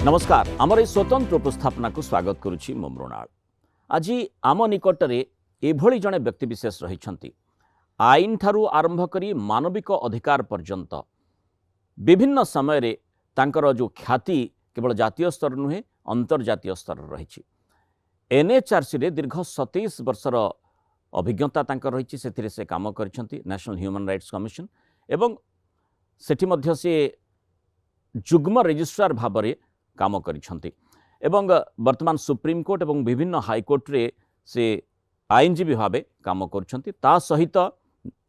नमस्कार आमर ये स्वतंत्र उपस्थापना को स्वागत करुछि मो मृणाल। आज आम निकटरे एभली जड़े व्यक्तिविशेष रही आईन ठारू आरंभ करी मानविक अधिकार पर्यंत विभिन्न समय रे तांकर जो ख्याति केवल जातीय स्तर नुहे अंतर्जातीय स्तर रही। एनएचआरसी रे दीर्घ 27 वर्षर अभिज्ञता तांकर रही। से काम करिसेंती नेशनल ह्यूमन राइट्स कमिशन एवं सेठी मध्य से जुग्म रजिस्ट्रार भाव में काम करिसेंती एवं वर्तमान सुप्रीम कोर्ट एवं विभिन्न हाईकोर्ट रे से आईनजीवी भाव काम करुछंती। ता सहित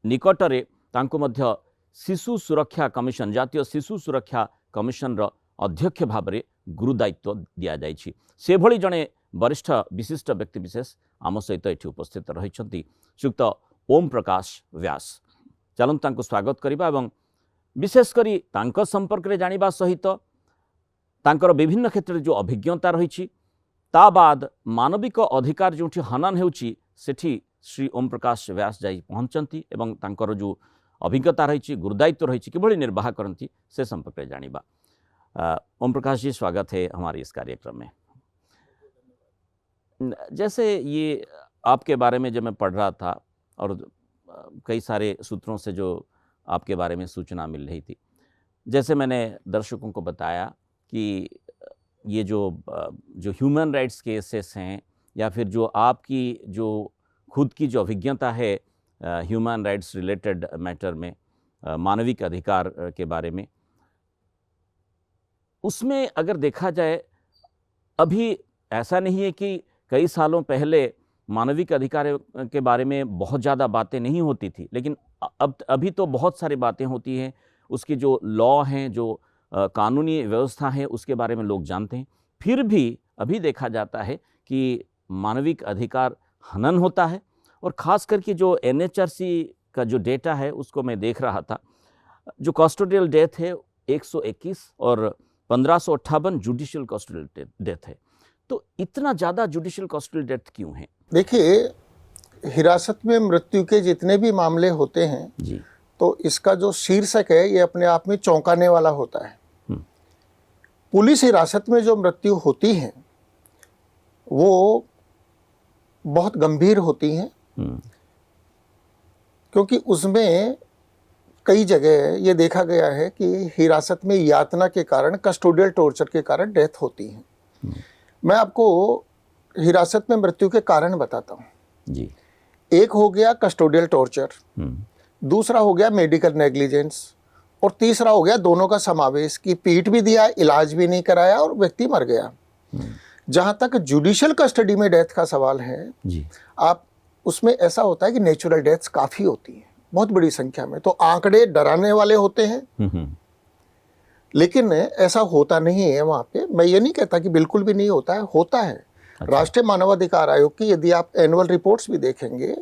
निकटरे तांको मध्य शिशु सुरक्षा कमिशन जातीय शिशु सुरक्षा कमिशन रो अध्यक्ष भाव में गुरुदायित्व दिया जाइछि। से भली जणे वरिष्ठ विशिष्ट व्यक्तिविशेष आम सहित एठी उपस्थित रहिछंती श्रीयुक्त ओम प्रकाश व्यास। चलନ୍ତୁ तांको स्वागत करिबा एवं विशेष करी तांको संपर्क रे जानिबा सहित तांकर विभिन्न क्षेत्र में जो अभिज्ञता रही ता बाद मानविक अधिकार जो हनन होउछि सेठी श्री ओम प्रकाश व्यास जाई पहुंचती एवं तांकर जो अभिज्ञता रही गुरुदायित्व रही किभली निर्वाह करती से संपर्क में जानिबा। ओम प्रकाश जी स्वागत है हमारे इस कार्यक्रम में। जैसे ये आपके बारे में जब मैं पढ़ रहा था और कई सारे सूत्रों से जो आपके बारे में सूचना मिल रही थी, जैसे मैंने दर्शकों को बताया कि ये जो ह्यूमन राइट्स केसेस हैं या फिर जो आपकी जो खुद की जो अभिज्ञता है ह्यूमन राइट्स रिलेटेड मैटर में मानविक अधिकार के बारे में, उसमें अगर देखा जाए अभी ऐसा नहीं है कि कई सालों पहले मानविक अधिकार के बारे में बहुत ज़्यादा बातें नहीं होती थी, लेकिन अभी तो बहुत सारी बातें होती हैं। उसकी जो लॉ हैं जो कानूनी व्यवस्था है उसके बारे में लोग जानते हैं, फिर भी अभी देखा जाता है कि मानविक अधिकार हनन होता है। और ख़ास करके जो एनएचआरसी का जो डेटा है उसको मैं देख रहा था, जो कस्टोडियल डेथ है 121 और 1558 जुडिशियल कस्टोडियल डेथ है। तो इतना ज़्यादा जुडिशियल कस्टोडियल डेथ क्यों है? देखिए, हिरासत में मृत्यु के जितने भी मामले होते हैं जी, तो इसका जो शीर्षक है ये अपने आप में चौंकाने वाला होता है। पुलिस हिरासत में जो मृत्यु होती है वो बहुत गंभीर होती हैं, क्योंकि उसमें कई जगह ये देखा गया है कि हिरासत में यातना के कारण, कस्टोडियल टॉर्चर के कारण डेथ होती है। मैं आपको हिरासत में मृत्यु के कारण बताता हूँ जी। एक हो गया कस्टोडियल टॉर्चर, दूसरा हो गया मेडिकल नेग्लिजेंस और तीसरा हो गया दोनों का समावेश कि पीट भी दिया, इलाज भी नहीं कराया और व्यक्ति मर गया। जहां तक जुडिशियल कस्टडी में डेथ का सवाल है जी, आप उसमें ऐसा होता है कि नेचुरल डेथ्स काफ़ी होती हैं, बहुत बड़ी संख्या में। तो आंकड़े डराने वाले होते हैं, लेकिन ऐसा होता नहीं है वहाँ पे। मैं ये नहीं कहता कि बिल्कुल भी नहीं होता है, होता है। अच्छा। राष्ट्रीय मानवाधिकार आयोग की यदि आप एनुअल रिपोर्ट्स भी देखेंगे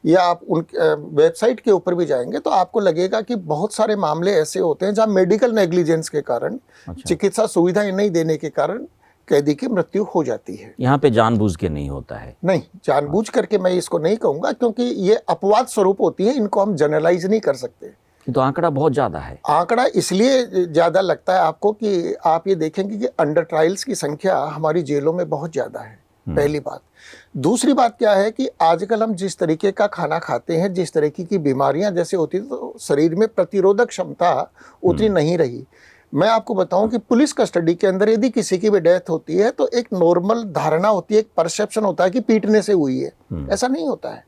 या आप उन वेबसाइट के ऊपर भी जाएंगे तो आपको लगेगा कि बहुत सारे मामले ऐसे होते हैं जहां मेडिकल नेग्लिजेंस के कारण, चिकित्सा सुविधाएं नहीं देने के कारण कैदी की मृत्यु हो जाती है। यहाँ पे जानबूझ के नहीं होता है। नहीं, जानबूझ करके मैं इसको नहीं कहूँगा, क्योंकि ये अपवाद स्वरूप होती है, इनको हम जनरलाइज नहीं कर सकते। तो आंकड़ा बहुत ज़्यादा है। आंकड़ा इसलिए ज़्यादा लगता है आपको कि आप ये देखेंगे कि अंडर ट्रायल्स की संख्या हमारी जेलों में बहुत ज़्यादा है, पहली बात। दूसरी बात क्या है कि आजकल हम जिस तरीके का खाना खाते हैं, जिस तरीके की बीमारियां जैसे होती हैं, तो शरीर में प्रतिरोधक क्षमता उतनी नहीं रही। मैं आपको बताऊं कि पुलिस कस्टडी के अंदर यदि किसी की भी डेथ होती है तो एक नॉर्मल धारणा होती है, एक परसेप्शन होता है कि पीटने से हुई है। ऐसा नहीं होता है।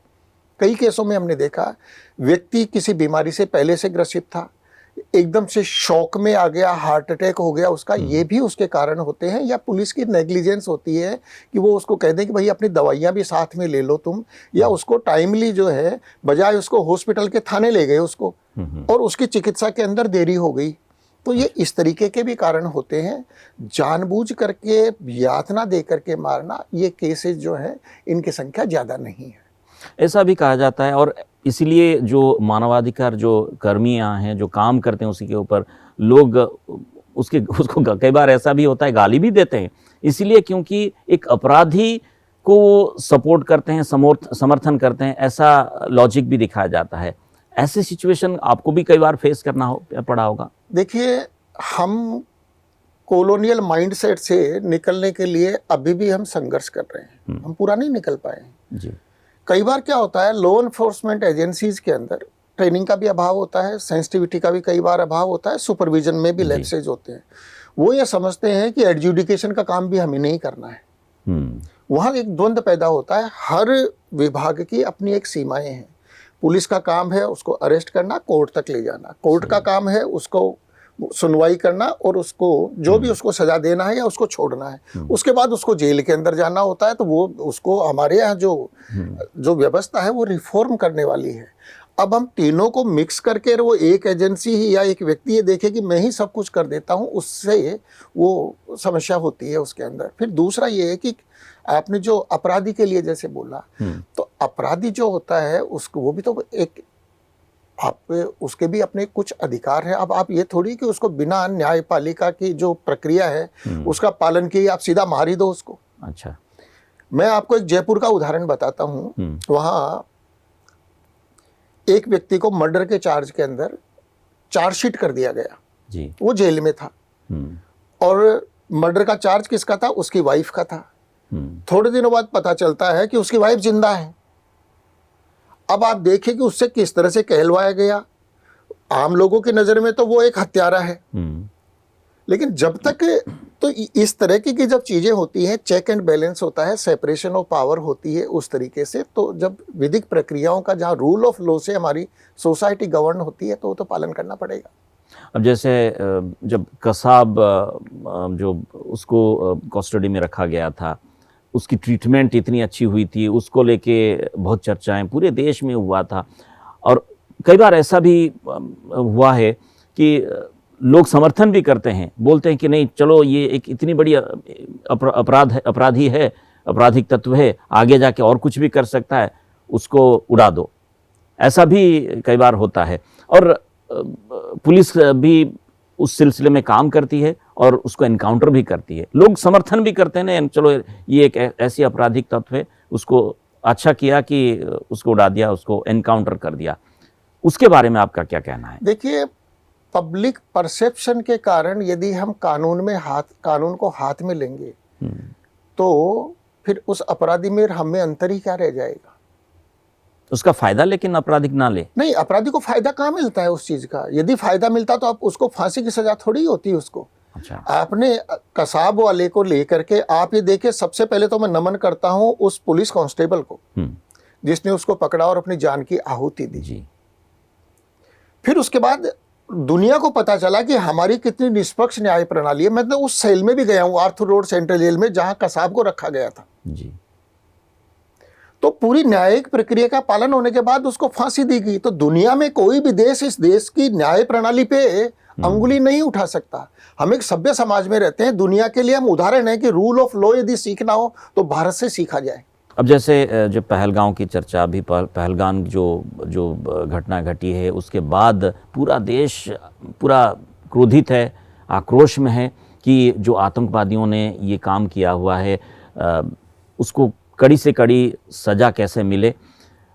कई केसों में हमने देखा व्यक्ति किसी बीमारी से पहले से ग्रसित था, एकदम से शॉक में आ गया, हार्ट अटैक हो गया उसका, ये भी उसके कारण होते हैं। या पुलिस की नेग्लिजेंस होती है कि वो उसको कह दें कि भाई अपनी दवाइयाँ भी साथ में ले लो तुम, या उसको टाइमली जो है बजाय उसको हॉस्पिटल के थाने ले गए उसको और उसकी चिकित्सा के अंदर देरी हो गई। तो ये इस तरीके के भी कारण होते हैं। जानबूझ करके यातना दे करके मारना, ये केसेस जो हैं इनकी संख्या ज़्यादा नहीं है, ऐसा भी कहा जाता है। और इसलिए जो मानवाधिकार जो कर्मियां हैं जो काम करते हैं उसी के ऊपर लोग उसको कई बार ऐसा भी होता है गाली भी देते हैं, इसलिए क्योंकि एक अपराधी को सपोर्ट करते हैं, समर्थन करते हैं, ऐसा लॉजिक भी दिखाया जाता है। ऐसे सिचुएशन आपको भी कई बार फेस करना पड़ा होगा? देखिए, हम कॉलोनियल माइंडसेट से निकलने के लिए अभी भी हम संघर्ष कर रहे हैं, हम पूरा नहीं निकल पाए हैं जी। कई बार क्या होता है, लॉ एनफोर्समेंट एजेंसीज के अंदर ट्रेनिंग का भी अभाव होता है, सेंसिटिविटी का भी कई बार अभाव होता है, सुपरविजन में भी लैप्सेज होते हैं। वो ये समझते हैं कि एडजुडिकेशन का काम भी हमें नहीं करना है। वहाँ एक द्वंद्व पैदा होता है। हर विभाग की अपनी एक सीमाएं हैं। पुलिस का काम है उसको अरेस्ट करना, कोर्ट तक ले जाना। कोर्ट का काम है उसको सुनवाई करना और उसको जो भी उसको सजा देना है या उसको छोड़ना है। उसके बाद उसको जेल के अंदर जाना होता है। तो वो उसको हमारे यहाँ जो व्यवस्था है वो रिफॉर्म करने वाली है। अब हम तीनों को मिक्स करके वो एक एजेंसी ही या एक व्यक्ति ये देखे कि मैं ही सब कुछ कर देता हूँ, उससे वो समस्या होती है उसके अंदर। फिर दूसरा ये है कि आपने जो अपराधी के लिए जैसे बोला, तो अपराधी जो होता है उसको वो भी तो एक आप उसके भी अपने कुछ अधिकार है। अब आप ये थोड़ी कि उसको बिना न्यायपालिका की जो प्रक्रिया है उसका पालन किए आप सीधा मार ही दो उसको। अच्छा, मैं आपको एक जयपुर का उदाहरण बताता हूँ। वहाँ एक व्यक्ति को मर्डर के चार्ज के अंदर चार्जशीट कर दिया गया जी। वो जेल में था और मर्डर का चार्ज किसका था? उसकी वाइफ का था। थोड़े दिनों बाद पता चलता है कि उसकी वाइफ जिंदा है। अब आप देखिए कि उससे किस तरह से कहलवाया गया। आम लोगों की नजर में तो वो एक हत्यारा है, लेकिन जब तक तो इस तरह की जब चीजें होती हैं, चेक एंड बैलेंस होता है, सेपरेशन ऑफ पावर होती है उस तरीके से, तो जब विधिक प्रक्रियाओं का जहाँ रूल ऑफ लॉ से हमारी सोसाइटी गवर्न होती है तो वो तो पालन करना पड़ेगा। अब जैसे जब कसाब जो उसको कस्टडी में रखा गया था, उसकी ट्रीटमेंट इतनी अच्छी हुई थी, उसको लेके बहुत चर्चाएं पूरे देश में हुआ था। और कई बार ऐसा भी हुआ है कि लोग समर्थन भी करते हैं, बोलते हैं कि नहीं चलो ये एक इतनी बड़ी अपराधी है, आपराधिक तत्व है, आगे जाके और कुछ भी कर सकता है, उसको उड़ा दो। ऐसा भी कई बार होता है और पुलिस भी उस सिलसिले में काम करती है और उसको एनकाउंटर भी करती है। लोग समर्थन भी करते हैं ना, चलो ये एक ऐसी आपराधिक तत्व है, उसको अच्छा किया कि उसको उड़ा दिया, उसको एनकाउंटर कर दिया। उसके बारे में आपका क्या कहना है? देखिए, पब्लिक परसेप्शन के कारण यदि हम कानून को हाथ में लेंगे तो फिर उस अपराधी में हम में अंतर ही क्या रह जाएगा? उसका फायदा लेकिन अपराधी ना ले। नहीं, अपराधी को फायदा कहाँ मिलता है उस चीज का? यदि फायदा मिलता तो आप उसको फांसी की सजा थोड़ी होती है उसको। अच्छा, आपने कसाब वाले को लेकर के आप ये देखे, सबसे पहले तो मैं नमन करता हूं उस पुलिस कांस्टेबल को जिसने उसको पकड़ा और अपनी जान की आहुति दी जी। फिर उसके बाद दुनिया को पता चला कि हमारी कितनी निष्पक्ष न्याय प्रणाली है। मैं तो उस सेल में भी गया हूं, आर्थर रोड सेंट्रल जेल में, जहां कसाब को रखा गया था जी। तो पूरी न्यायिक प्रक्रिया का पालन होने के बाद उसको फांसी दी गई। तो दुनिया में कोई भी देश इस देश की न्याय प्रणाली पे अंगुली नहीं उठा सकता। हम एक सभ्य समाज में रहते हैं। दुनिया के लिए हम उदाहरण है कि रूल ऑफ लॉ यदि सीखना हो तो भारत से सीखा जाए। अब जैसे जब पहलगांव की चर्चा, अभी पहलगाम जो घटना घटी है, उसके बाद पूरा देश पूरा क्रोधित है, आक्रोश में है कि जो आतंकवादियों ने ये काम किया हुआ है उसको कड़ी से कड़ी सजा कैसे मिले।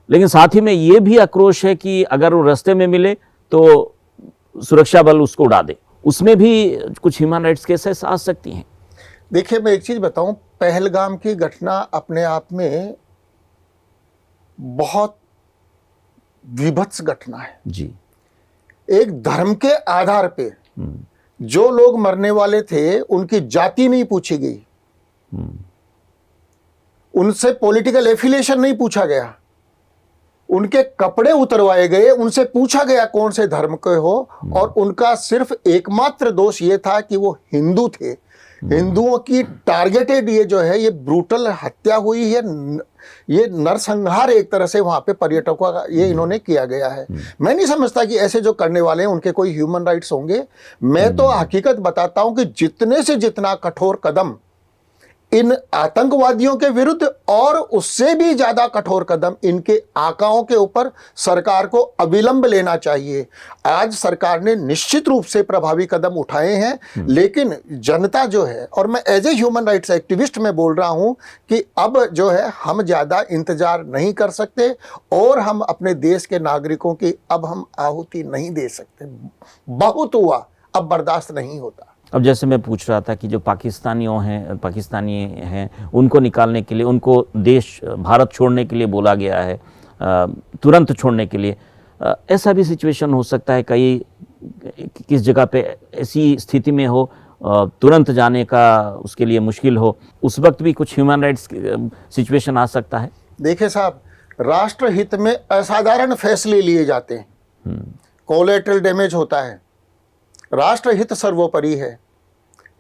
लेकिन साथ ही में ये भी आक्रोश है कि अगर वो रास्ते में मिले तो सुरक्षा बल उसको उड़ा दे। उसमें भी कुछ ह्यूमन राइट्स केसेस आ सकती हैं। देखिए, मैं एक चीज बताऊं, पहलगाम की घटना अपने आप में बहुत विभत्स घटना है जी। एक धर्म के आधार पे जो लोग मरने वाले थे उनकी जाति नहीं पूछी गई, उनसे पॉलिटिकल एफिलिएशन नहीं पूछा गया, उनके कपड़े उतरवाए गए, उनसे पूछा गया कौन से धर्म के हो, और उनका सिर्फ एकमात्र दोष ये था कि वो हिंदू थे। हिंदुओं की टारगेटेड ये जो है ये ब्रूटल हत्या हुई है, ये नरसंहार एक तरह से वहां पे पर्यटकों का ये इन्होंने किया गया है। मैं नहीं समझता कि ऐसे जो करने वाले हैं उनके कोई ह्यूमन राइट्स होंगे। मैं तो हकीकत बताता हूं कि जितने से जितना कठोर कदम इन आतंकवादियों के विरुद्ध और उससे भी ज्यादा कठोर कदम इनके आकाओं के ऊपर सरकार को अविलंब लेना चाहिए। आज सरकार ने निश्चित रूप से प्रभावी कदम उठाए हैं, लेकिन जनता जो है, और मैं as a human rights activist में बोल रहा हूं कि अब जो है हम ज्यादा इंतजार नहीं कर सकते और हम अपने देश के नागरिकों की अब हम आहुति नहीं दे सकते। बहुत हुआ, अब बर्दाश्त नहीं होता। अब जैसे मैं पूछ रहा था कि जो पाकिस्तानी हैं उनको निकालने के लिए, उनको देश भारत छोड़ने के लिए बोला गया है, तुरंत छोड़ने के लिए, ऐसा भी सिचुएशन हो सकता है कई किस जगह पे ऐसी स्थिति में हो, तुरंत जाने का उसके लिए मुश्किल हो, उस वक्त भी कुछ ह्यूमन राइट्स सिचुएशन आ सकता है? देखिए साहब, राष्ट्रहित में असाधारण फैसले लिए जाते हैं, कोलेटरल डैमेज होता है, राष्ट्रहित सर्वोपरि है।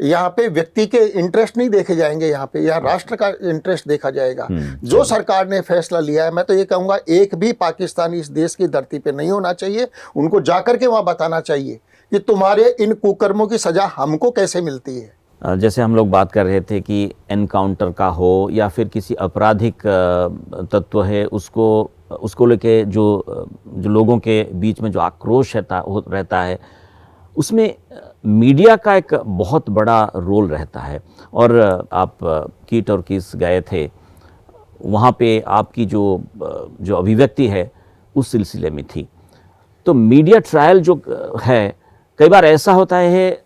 यहाँ पे व्यक्ति के इंटरेस्ट नहीं देखे जाएंगे, यहाँ पे यहाँ राष्ट्र का इंटरेस्ट देखा जाएगा। जो सरकार ने फैसला लिया है, मैं तो ये कहूँगा एक भी पाकिस्तानी इस देश की धरती पे नहीं होना चाहिए। उनको जाकर के वहाँ बताना चाहिए कि तुम्हारे इन कुकर्मों की सजा हमको कैसे मिलती है। जैसे हम लोग बात कर रहे थे कि एनकाउंटर का हो या फिर किसी आपराधिक तत्व है, उसको लेके जो लोगों के बीच में जो आक्रोश रहता है, उसमें मीडिया का एक बहुत बड़ा रोल रहता है। और आप कीट और किस गए थे, वहाँ पे आपकी जो अभिव्यक्ति है उस सिलसिले में थी। तो मीडिया ट्रायल जो है, कई बार ऐसा होता है,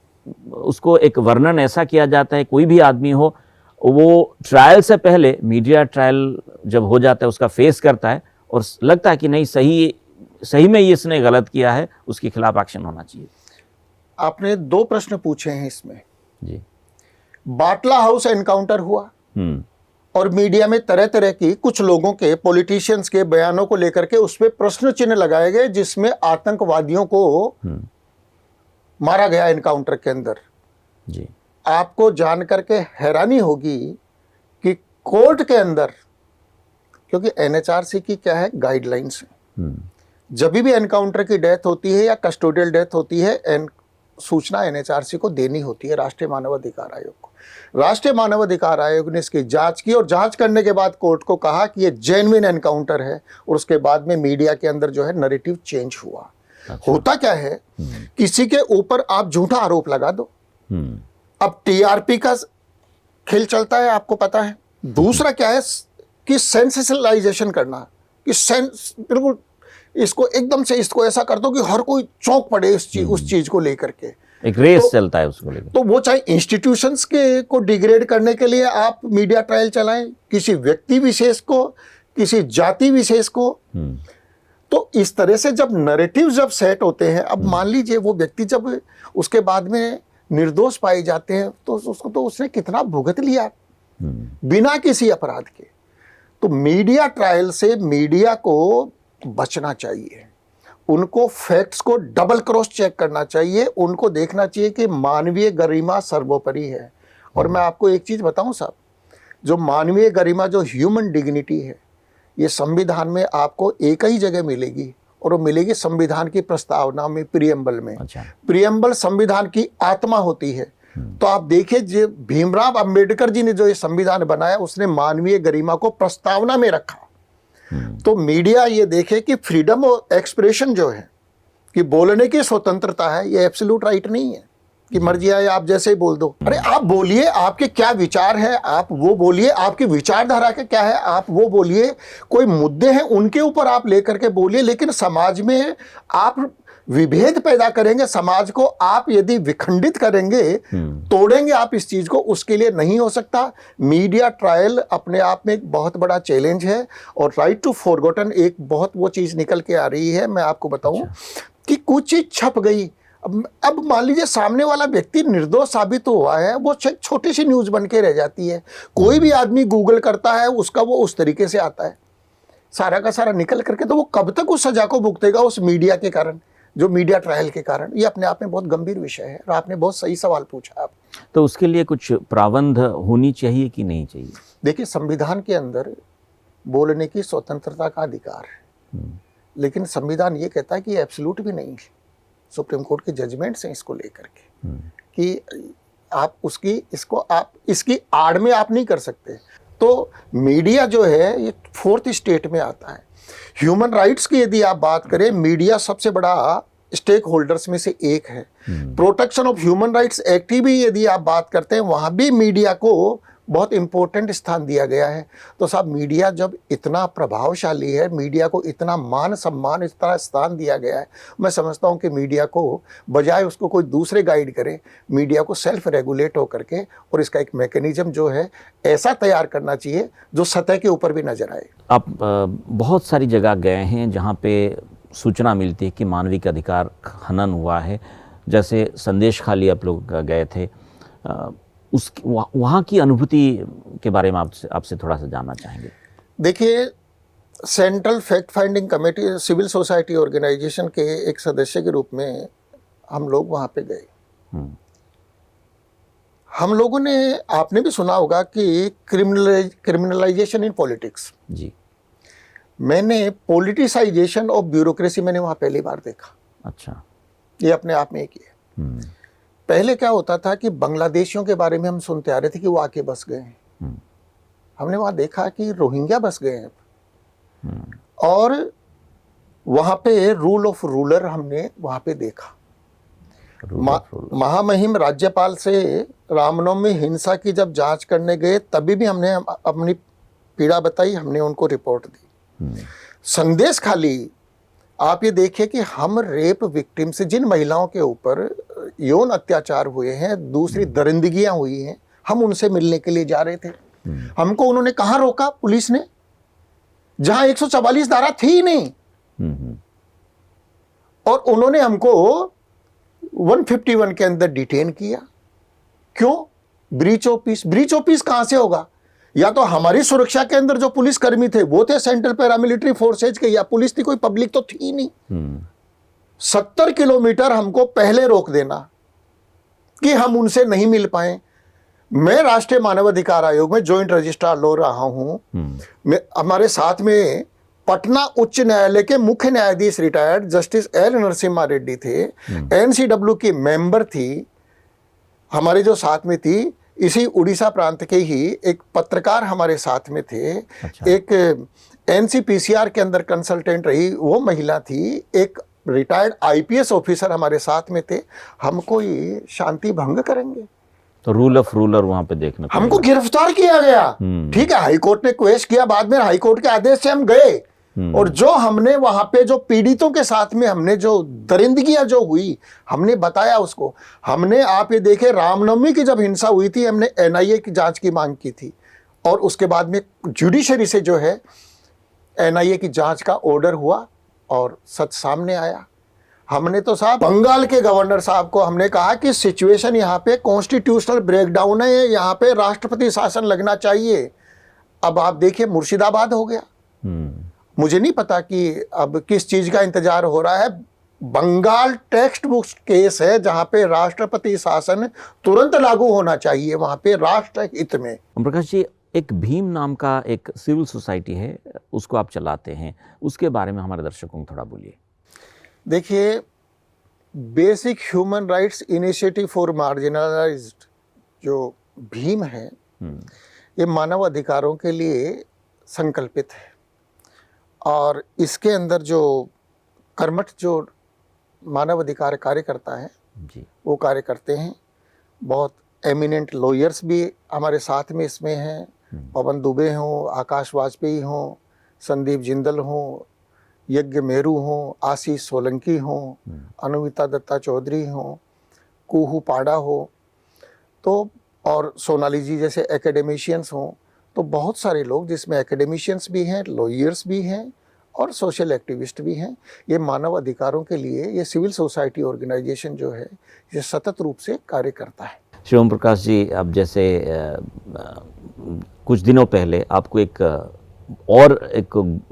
उसको एक वर्णन ऐसा किया जाता है, कोई भी आदमी हो, वो ट्रायल से पहले मीडिया ट्रायल जब हो जाता है उसका फेस करता है और लगता है कि नहीं, सही में इसने गलत किया है, उसके खिलाफ एक्शन होना चाहिए। आपने 2 प्रश्न पूछे हैं इसमें जी। बाटला हाउस एनकाउंटर हुआ और मीडिया में तरह तरह की कुछ लोगों के, पॉलिटिशियंस के बयानों को लेकर के उस पर प्रश्न चिन्ह लगाए गए, जिसमें आतंकवादियों को मारा गया एनकाउंटर के अंदर। जी। आपको जान करके हैरानी होगी कि कोर्ट के अंदर, क्योंकि एनएचआरसी की क्या है गाइडलाइंस है, जब भी एनकाउंटर की डेथ होती है या कस्टोडियल डेथ होती है, सूचना एनएचआरसी को देनी होती है, राष्ट्रीय मानवाधिकार आयोग को। राष्ट्रीय मानवाधिकार आयोग ने इसकी जांच की और जांच करने के बाद कोर्ट को कहा कि ये जेन्युइन एनकाउंटर है, और उसके बाद में मीडिया के अंदर जो है नैरेटिव चेंज हुआ। अच्छा। होता क्या है, किसी के ऊपर आप झूठा आरोप लगा दो, अब टीआरपी का खेल चलता है, आपको पता है। दूसरा क्या है कि सेंसेशनलाइजेशन करना, कि सेंस बिल्कुल इसको एकदम से इसको ऐसा कर दो कि हर कोई चौंक पड़े उस चीज को लेकर के, एक रेस चलता है उसको लेकर। तो वो चाहे इंस्टीट्यूशंस के को डिग्रेड करने के लिए आप मीडिया ट्रायल चलाएं, किसी व्यक्ति विशेष को, किसी जाति विशेष को, तो इस तरह से जब नैरेटिव जब सेट होते हैं, अब मान लीजिए वो व्यक्ति जब उसके बाद में निर्दोष पाए जाते हैं, तो उसको तो उसने कितना भुगत लिया बिना किसी अपराध के। तो मीडिया ट्रायल से मीडिया को बचना चाहिए, उनको फैक्ट्स को डबल क्रॉस चेक करना चाहिए, उनको देखना चाहिए कि मानवीय गरिमा सर्वोपरि है। और मैं आपको एक चीज बताऊं साहब, जो मानवीय गरिमा, जो ह्यूमन डिग्निटी है, ये संविधान में आपको एक ही जगह मिलेगी, और वो मिलेगी संविधान की प्रस्तावना में, प्रियम्बल में। अच्छा। प्रियम्बल संविधान की आत्मा होती है। तो आप देखिए, जो भीमराव अंबेडकर जी ने जो ये संविधान बनाया, उसने मानवीय गरिमा को प्रस्तावना में रखा। तो मीडिया ये देखे कि फ्रीडम ऑफ एक्सप्रेशन जो है, कि बोलने की स्वतंत्रता है, ये एब्सोल्यूट राइट नहीं है कि मर्जी आए आप जैसे ही बोल दो। अरे आप बोलिए, आपके क्या विचार है आप वो बोलिए, आपकी विचारधारा के क्या है आप वो बोलिए, कोई मुद्दे हैं उनके ऊपर आप लेकर के बोलिए। लेकिन समाज में आप विभेद पैदा करेंगे, समाज को आप यदि विखंडित करेंगे, तोड़ेंगे आप इस चीज को, उसके लिए नहीं हो सकता। मीडिया ट्रायल अपने आप में एक बहुत बड़ा चैलेंज है, और राइट टू फॉरगॉटन एक बहुत वो चीज निकल के आ रही है। मैं आपको बताऊं कि कुछ चीज छप गई, अब मान लीजिए सामने वाला व्यक्ति निर्दोष साबित हुआ है, वो छोटी सी न्यूज बन के रह जाती है। कोई भी आदमी गूगल करता है, उसका वो उस तरीके से आता है, सारा का सारा निकल करके, तो वो कब तक उस सजा को भुगतेगा उस मीडिया के कारण, जो मीडिया ट्रायल के कारण। ये अपने आप में बहुत गंभीर विषय है, और आपने बहुत सही सवाल पूछा आप। तो उसके लिए कुछ प्रावधान होनी चाहिए कि नहीं चाहिए? देखिए, संविधान के अंदर बोलने की स्वतंत्रता का अधिकार है, लेकिन संविधान ये कहता है कि ये एब्सोल्यूट भी नहीं है। सुप्रीम कोर्ट के जजमेंट्स हैं इसको लेकर के, कि आप इसकी आड़ में आप नहीं कर सकते। तो मीडिया जो है ये 4th स्टेट में आता है। ह्यूमन राइट्स की यदि आप बात करें, मीडिया सबसे बड़ा स्टेक होल्डर्स में से एक है। Protection of human rights act की भी यदि आप बात करते हैं, वहां भी मीडिया को बहुत इम्पोर्टेंट स्थान दिया गया है। तो साहब मीडिया जब इतना प्रभावशाली है, मीडिया को इतना मान सम्मान, इतना स्थान दिया गया है, मैं समझता हूँ कि मीडिया को बजाय उसको कोई दूसरे गाइड करे, मीडिया को सेल्फ रेगुलेट हो करके और इसका एक मैकेनिज्म जो है ऐसा तैयार करना चाहिए जो सतह के ऊपर भी नजर आए। आप बहुत सारी जगह गए हैं जहाँ पे सूचना मिलती है कि मानविक अधिकार हनन हुआ है, जैसे संदेश खाली आप लोग गए थे, उस वहाँ की अनुभूति के बारे में आपसे थोड़ा सा जानना चाहेंगे। देखिए, central fact finding committee civil society organisation के एक सदस्य के रूप में हम लोग वहाँ पे गए। हम लोगों ने, आपने भी सुना होगा कि क्रिमिनलाइजेशन इन पॉलिटिक्स जी, मैंने पॉलिटिसाइजेशन ऑफ ब्यूरोक्रेसी मैंने वहाँ पहली बार देखा। अच्छा, ये अपने आप में एक ही है। पहले क्या होता था कि बांग्लादेशियों के बारे में हम सुनते आ रहे थे कि वो आके बस गए हैं। हमने वहाँ देखा कि रोहिंग्या बस गए हैं और वहाँ पे रूल ऑफ रूलर हमने वहाँ पे देखा। महामहिम राज्यपाल से रामनवमी हिंसा की जब जांच करने गए तभी भी हमने अपनी पीड़ा बताई, हमने उनको रिपोर्ट दी। संदेश खाली आप ये देखिए कि हम रेप विक्टिम से, जिन महिलाओं के ऊपर यौन अत्याचार हुए हैं, दूसरी दरिंदगियां हुई हैं, हम उनसे मिलने के लिए जा रहे थे। हमको उन्होंने कहाँ रोका? पुलिस ने, जहां 144 धारा थी ही नहीं, और उन्होंने हमको 151 के अंदर डिटेन किया। क्यों? Breach of peace. Breach of peace कहां से होगा? या तो हमारी सुरक्षा के अंदर जो पुलिस कर्मी थे वो थे सेंट्रल पैरामिलिट्री फोर्सेज के, या पुलिस थी, कोई पब्लिक तो थी नहीं। 70 किलोमीटर हमको पहले रोक देना कि हम उनसे नहीं मिल पाए। मैं राष्ट्रीय मानवाधिकार आयोग में जॉइंट रजिस्ट्रार लो रहा हूं। हमारे साथ में पटना उच्च न्यायालय के मुख्य न्यायाधीश retired justice L Narasimha Reddy थे। एनसीडब्ल्यू की मेंबर थी हमारे जो साथ में थी। इसी उड़ीसा प्रांत के ही एक पत्रकार हमारे साथ में थे। अच्छा। एक एनसीपीसीआर के अंदर कंसल्टेंट रही वो महिला थी। एक रिटायर्ड आईपीएस ऑफिसर हमारे साथ में थे। हमको ये शांति भंग करेंगे तो रूल ऑफ रूलर वहां पे देखना, हमको गिरफ्तार किया गया। ठीक है, हाईकोर्ट ने क्वेश्चन किया, बाद में हाईकोर्ट के आदेश से हम गए। और जो हमने वहां पे जो पीड़ितों के साथ में हमने जो दरिंदगियां जो हुई हमने बताया उसको। हमने, आप ये देखे, रामनवमी की जब हिंसा हुई थी हमने एनआईए की जांच की मांग की थी और उसके बाद में जुडिशरी से जो है एनआईए की जांच का ऑर्डर हुआ और सच सामने आया। हमने तो साहब बंगाल के गवर्नर साहब को हमने कहा कि सिचुएशन यहाँ पे कॉन्स्टिट्यूशनल ब्रेकडाउन है, यहाँ पे राष्ट्रपति शासन लगना चाहिए। अब आप देखिए मुर्शिदाबाद हो गया। मुझे नहीं पता कि अब किस चीज का इंतजार हो रहा है। बंगाल टेक्स्ट बुक केस है जहां पे राष्ट्रपति शासन तुरंत लागू होना चाहिए, वहां पे राष्ट्र हित में। ओम प्रकाश जी, एक भीम नाम का एक सिविल सोसाइटी है, उसको आप चलाते हैं, उसके बारे में हमारे दर्शकों को थोड़ा बोलिए। देखिए, basic human rights initiative for marginalised जो भीम है, ये मानव अधिकारों के लिए संकल्पित है और इसके अंदर जो कर्मठ जो मानव अधिकार कार्यकर्ता है जी, वो कार्य करते हैं। बहुत एमिनेंट लॉयर्स भी हमारे साथ में इसमें हैं। पवन दुबे हों, आकाश वाजपेयी हों, संदीप जिंदल हों, यज्ञ मेरू हों, आशीष सोलंकी हों, अनुमिता दत्ता चौधरी हों, कुहू पाड़ा हो, तो और सोनाली जी जैसे एकेडमिशियंस हों, तो बहुत सारे लोग जिसमें एकेडमिशियंस भी हैं, लॉयर्स भी हैं और सोशल एक्टिविस्ट भी हैं। ये मानव अधिकारों के लिए ये सिविल सोसाइटी ऑर्गेनाइजेशन जो है ये सतत रूप से कार्य करता है। श्री ओम प्रकाश जी, अब जैसे कुछ दिनों पहले आपको एक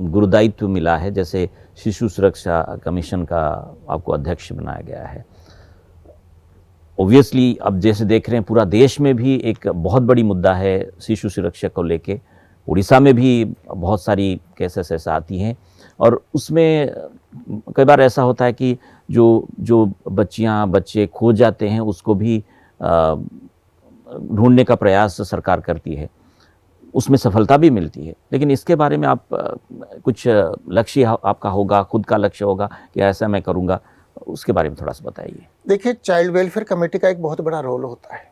गुरुदायित्व मिला है, जैसे शिशु सुरक्षा कमीशन का आपको अध्यक्ष बनाया गया है। ऑब्वियसली अब जैसे देख रहे हैं पूरा देश में भी एक बहुत बड़ी मुद्दा है शिशु सुरक्षा को लेके। उड़ीसा में भी बहुत सारी केसेस ऐसा आती हैं और उसमें कई बार ऐसा होता है कि जो बच्चियां बच्चे खो जाते हैं उसको भी ढूंढने का प्रयास सरकार करती है, उसमें सफलता भी मिलती है। लेकिन इसके बारे में आप कुछ लक्ष्य आपका होगा, खुद का लक्ष्य होगा कि ऐसा मैं करूँगा, उसके बारे में थोड़ा सा बताइए। देखिए, चाइल्ड वेलफेयर कमेटी का एक बहुत बड़ा रोल होता है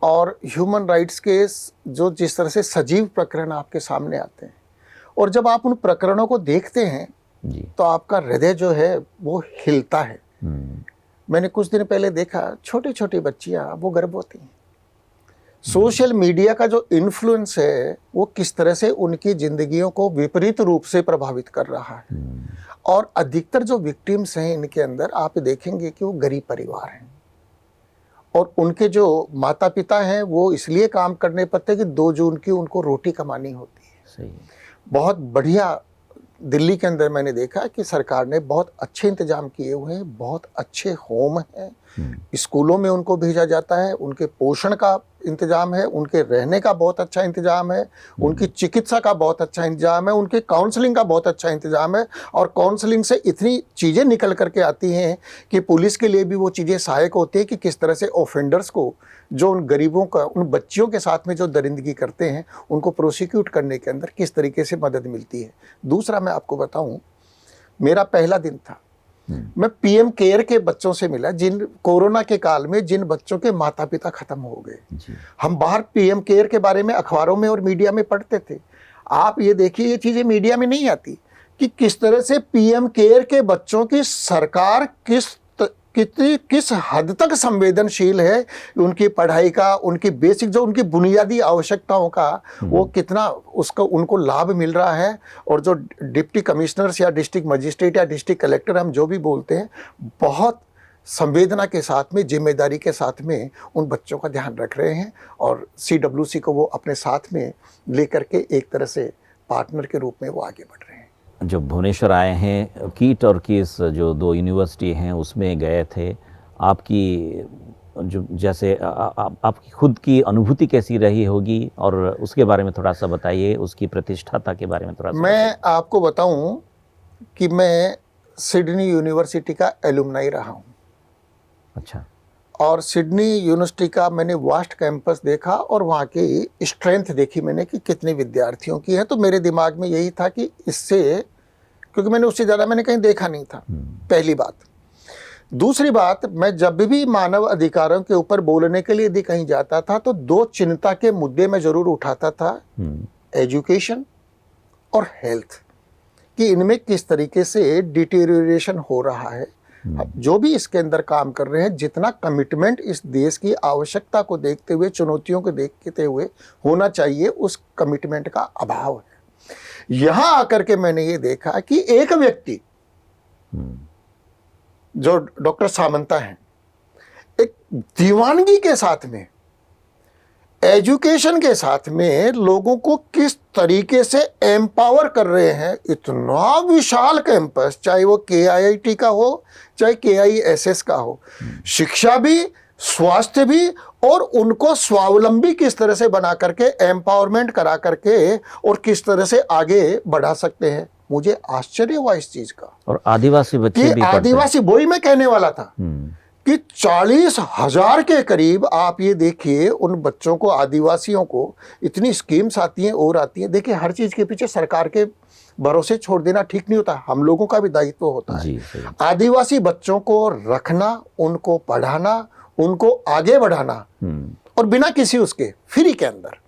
और ह्यूमन राइट्स के जो जिस तरह से सजीव प्रकरण आपके सामने आते हैं, और जब आप उन प्रकरणों को देखते हैं जी। तो आपका हृदय जो है वो हिलता है। मैंने कुछ दिन पहले देखा, छोटी छोटी बच्चियां वो गर्भवती हैं। सोशल मीडिया का जो इन्फ्लुएंस है वो किस तरह से उनकी जिंदगियों को विपरीत रूप से प्रभावित कर रहा है। और अधिकतर जो विक्टिम्स हैं इनके अंदर आप देखेंगे कि वो गरीब परिवार हैं, और उनके जो माता पिता हैं वो इसलिए काम करने पड़ते हैं कि 2 जून की उनको रोटी कमानी होती है। सही। बहुत बढ़िया दिल्ली के अंदर मैंने देखा कि सरकार ने बहुत अच्छे इंतजाम किए हुए हैं, बहुत अच्छे होम हैं, स्कूलों में उनको भेजा जाता है, उनके पोषण का इंतजाम है, उनके रहने का बहुत अच्छा इंतजाम है, उनकी चिकित्सा का बहुत अच्छा इंतजाम है, उनके काउंसलिंग का बहुत अच्छा इंतजाम है। और काउंसलिंग से इतनी चीज़ें निकल करके आती हैं कि पुलिस के लिए भी वो चीज़ें सहायक होती है कि किस तरह से ऑफेंडर्स को, जो उन गरीबों का, उन बच्चियों के साथ में जो दरिंदगी करते हैं, उनको प्रोसिक्यूट करने के अंदर किस तरीके से मदद मिलती है। दूसरा मैं आपको बताऊं, मेरा पहला दिन था, मैं पीएम केयर के बच्चों से मिला, जिन कोरोना के काल में जिन बच्चों के माता पिता खत्म हो गए। हम बाहर पीएम केयर के बारे में अखबारों में और मीडिया में पढ़ते थे। आप ये देखिए, ये चीजें मीडिया में नहीं आती कि किस तरह से पीएम केयर के बच्चों की सरकार किस हद तक संवेदनशील है, उनकी पढ़ाई का, उनकी बेसिक जो उनकी बुनियादी आवश्यकताओं का वो कितना उसका उनको लाभ मिल रहा है। और जो डिप्टी कमिश्नर्स या डिस्ट्रिक्ट मजिस्ट्रेट या डिस्ट्रिक्ट कलेक्टर हम जो भी बोलते हैं, बहुत संवेदना के साथ में, जिम्मेदारी के साथ में उन बच्चों का ध्यान रख रहे हैं, और CWC को वो अपने साथ में लेकर के एक तरह से पार्टनर के रूप में वो आगे बढ़ रहे हैं। जब भुवनेश्वर आए हैं, कीट और किस जो 2 यूनिवर्सिटी हैं उसमें गए थे, आपकी जो जैसे आपकी खुद की अनुभूति कैसी रही होगी, और उसके बारे में थोड़ा सा बताइए, उसकी प्रतिष्ठा के बारे में थोड़ा सा। मैं आपको बताऊं कि मैं सिडनी यूनिवर्सिटी का एलुमनाई रहा हूं। अच्छा। और सिडनी यूनिवर्सिटी का मैंने वास्ट कैंपस देखा और वहाँ की स्ट्रेंथ देखी मैंने कि कितने विद्यार्थियों की है। तो मेरे दिमाग में यही था कि इससे, क्योंकि मैंने उससे ज़्यादा मैंने कहीं देखा नहीं था, पहली बात। दूसरी बात, मैं जब भी मानव अधिकारों के ऊपर बोलने के लिए यदि कहीं जाता था तो 2 चिंता के मुद्दे मैं ज़रूर उठाता था, एजुकेशन और हेल्थ, कि इनमें किस तरीके से डिटेरियोरेशन हो रहा है। अब जो भी इसके अंदर काम कर रहे हैं, जितना कमिटमेंट इस देश की आवश्यकता को देखते हुए, चुनौतियों को देखते हुए होना चाहिए, उस कमिटमेंट का अभाव है। यहां आकर के मैंने ये देखा कि एक व्यक्ति जो डॉक्टर सामंता हैं, एक दीवानगी के साथ में, एजुकेशन के साथ में लोगों को किस तरीके से एम्पावर कर रहे हैं। इतना विशाल कैंपस, चाहे वो KIIT का हो चाहे KISS का हो, शिक्षा भी, स्वास्थ्य भी, और उनको स्वावलंबी किस तरह से बना करके, एम्पावरमेंट करा करके और किस तरह से आगे बढ़ा सकते हैं। मुझे आश्चर्य हुआ इस चीज का। और आदिवासी बच्चे भी पढ़ते हैं। आदिवासी, वही मैं कहने वाला था कि 40,000 के करीब आप ये देखिए, उन बच्चों को, आदिवासियों को इतनी स्कीम्स आती हैं और आती हैं। देखिए, हर चीज़ के पीछे सरकार के भरोसे छोड़ देना ठीक नहीं होता, हम लोगों का भी दायित्व होता है। आदिवासी बच्चों को रखना, उनको पढ़ाना, उनको आगे बढ़ाना, और बिना किसी उसके फ्री के अंदर,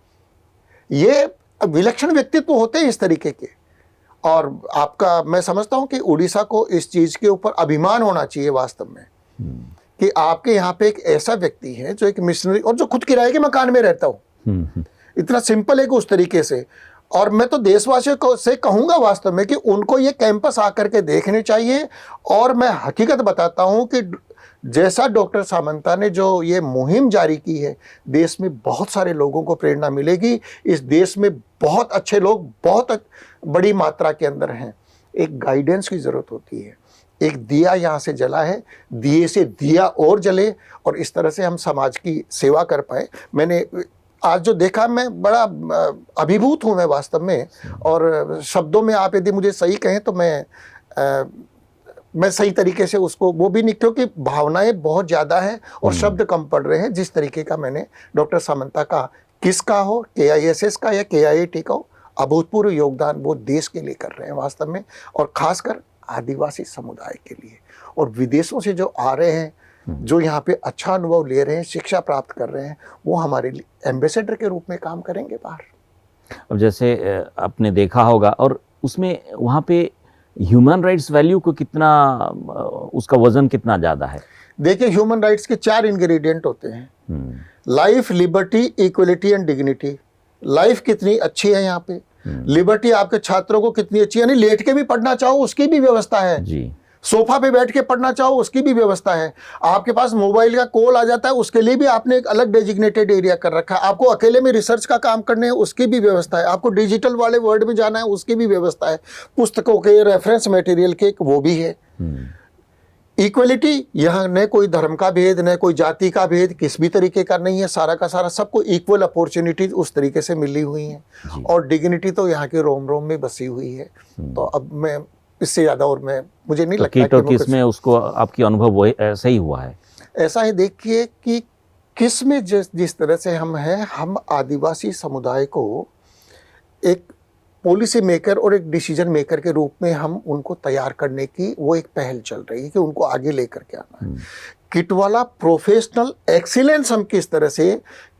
ये विलक्षण व्यक्तित्व होते हैं इस तरीके के। और आपका, मैं समझता हूँ कि उड़ीसा को इस चीज़ के ऊपर अभिमान होना चाहिए वास्तव में, कि आपके यहाँ पे एक ऐसा व्यक्ति है जो एक मिशनरी, और जो खुद किराए के मकान में रहता हूँ। इतना सिंपल है कि उस तरीके से। और मैं तो देशवासियों को से कहूँगा वास्तव में कि उनको ये कैंपस आकर के देखने चाहिए। और मैं हकीकत बताता हूँ कि जैसा डॉक्टर सामंता ने जो ये मुहिम जारी की है, देश में बहुत सारे लोगों को प्रेरणा मिलेगी। इस देश में बहुत अच्छे लोग बहुत बड़ी मात्रा के अंदर हैं। एक गाइडेंस की ज़रूरत होती है। एक दिया यहाँ से जला है, दिए से दिया और जले, और इस तरह से हम समाज की सेवा कर पाए। मैंने आज जो देखा, मैं बड़ा अभिभूत हूँ मैं वास्तव में। और शब्दों में आप यदि मुझे सही कहें तो मैं सही तरीके से उसको वो भी नहीं, क्योंकि भावनाएं बहुत ज़्यादा हैं और शब्द कम पड़ रहे हैं। जिस तरीके का मैंने डॉक्टर सामंता का, किसका हो, KISS का या KIIT का हो, अभूतपूर्व योगदान वो देश के लिए कर रहे हैं वास्तव में, और खासकर आदिवासी समुदाय के लिए। और विदेशों से जो आ रहे हैं, जो यहाँ पे अच्छा अनुभव ले रहे हैं, शिक्षा प्राप्त कर रहे हैं, वो हमारे लिए एम्बेसडर के रूप में काम करेंगे बाहर। अब जैसे आपने देखा होगा, और उसमें वहाँ पे ह्यूमन राइट्स वैल्यू को कितना, उसका वजन कितना ज़्यादा है? देखिए, ह्यूमन राइट्स के 4 इंग्रेडिएंट होते हैं: life, liberty, equality and dignity. Life कितनी अच्छी है यहाँ पे, लिबर्टी आपके छात्रों को कितनी अच्छी, यानी लेट के भी पढ़ना चाहो उसकी भी व्यवस्था है जी, सोफा पे बैठ के पढ़ना चाहो उसकी भी व्यवस्था है, आपके पास मोबाइल का कॉल आ जाता है उसके लिए भी आपने एक अलग डेजिग्नेटेड एरिया कर रखा है, आपको अकेले में रिसर्च का काम करने है उसकी भी व्यवस्था है, आपको डिजिटल वाले वर्ल्ड में जाना है उसकी भी व्यवस्था है, पुस्तकों के रेफरेंस मटेरियल के वो भी है। इक्वलिटी, यहाँ न कोई धर्म का भेद, न कोई जाति का भेद, किस भी तरीके का नहीं है, सारा का सारा सबको इक्वल अपॉर्चुनिटीज उस तरीके से मिली हुई हैं। और डिग्निटी तो यहाँ के रोम रोम में बसी हुई है। तो अब मैं इससे ज़्यादा और मुझे नहीं लगता कि किस में उसको आपकी अनुभव वो ऐसा ही हुआ है। ऐसा ही देखिए कि किस में जिस तरह से हम हैं, हम आदिवासी समुदाय को एक पॉलिसी मेकर और एक डिसीजन मेकर के रूप में हम उनको तैयार करने की वो एक पहल चल रही है कि उनको आगे लेकर के आना है। किटवाला प्रोफेशनल एक्सीलेंस हम किस तरह से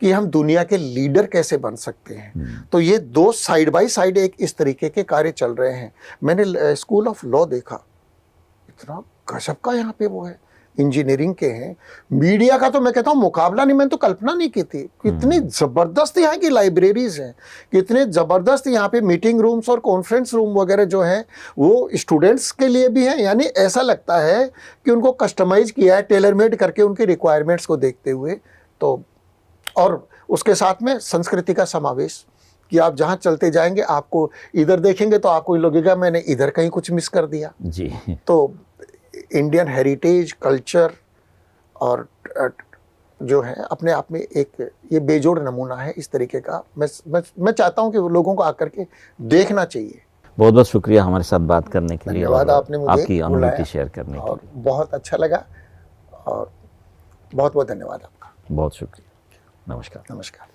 कि हम दुनिया के लीडर कैसे बन सकते हैं, तो ये 2 साइड बाय साइड एक इस तरीके के कार्य चल रहे हैं। मैंने स्कूल ऑफ लॉ देखा, इतना गजब का यहाँ पे वो है, इंजीनियरिंग के हैं, मीडिया का तो मैं कहता हूँ मुकाबला नहीं, मैंने तो कल्पना नहीं की थी। कितनी ज़बरदस्त यहाँ की लाइब्रेरीज हैं, कितने ज़बरदस्त यहाँ पे मीटिंग रूम्स और कॉन्फ्रेंस रूम वगैरह जो हैं वो स्टूडेंट्स के लिए भी हैं। यानी ऐसा लगता है कि उनको कस्टमाइज किया है, टेलर मेड करके उनकी रिक्वायरमेंट्स को देखते हुए। तो और उसके साथ में संस्कृति का समावेश कि आप जहाँ चलते जाएंगे आपको इधर देखेंगे तो आपको लगेगा मैंने इधर कहीं कुछ मिस कर दिया जी। तो इंडियन हेरिटेज, कल्चर और जो है अपने आप में एक ये बेजोड़ नमूना है इस तरीके का। मैं चाहता हूं कि लोगों को आकर के देखना चाहिए। बहुत बहुत शुक्रिया हमारे साथ बात करने के लिए, धन्यवाद आपने मुझे आपकी अनुभूति शेयर करने के लिए। बहुत अच्छा लगा और बहुत बहुत धन्यवाद आपका। बहुत शुक्रिया। नमस्कार। नमस्कार।